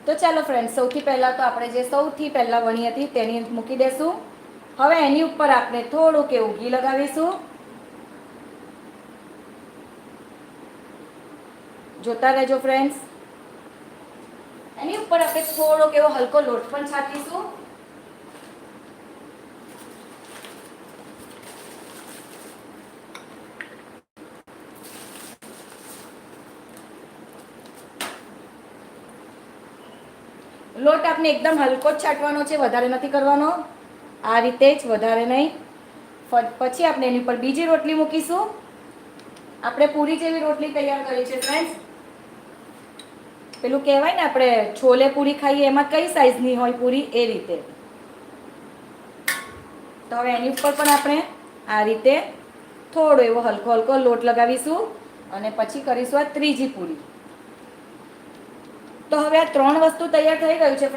તો ચાલો ફ્રેન્ડ, સૌથી પહેલાં તો આપણે જે સૌથી પહેલાં વણી હતી તેની મૂકી દેશું. હવે એની ઉપર આપણે થોડુંક એવું ઘી લગાવીશું. જોતા રહેજો ફ્રેન્ડ્સ. એની ઉપર આપણે થોડોક એવો હલકો લોટ પણ છાંટીશું. લોટ આપણે એકદમ હલકો જ છાંટવાનો છે, વધારે નથી કરવાનો. આ રીતે જ, વધારે નહીં. પછી આપણે એની ઉપર બીજી રોટલી મૂકીશું. આપણે પૂરી જેવી રોટલી તૈયાર કરી છે ફ્રેન્ડ્સ. પેલું કહેવાય ને આપણે છોલે પૂરી ખાઈએ એમાં કઈ સાઈઝની હોય પૂરી, એ રીતે. તો હવે એની ઉપર પણ આપણે આ રીતે થોડો એવો હલકો હલકો લોટ લગાવીશું અને પછી કરીશું આ ત્રીજી પૂરી. તો હવે આ 3 વસ્તુ તૈયાર થઈ ગયું છે ફ્રેન્ડ.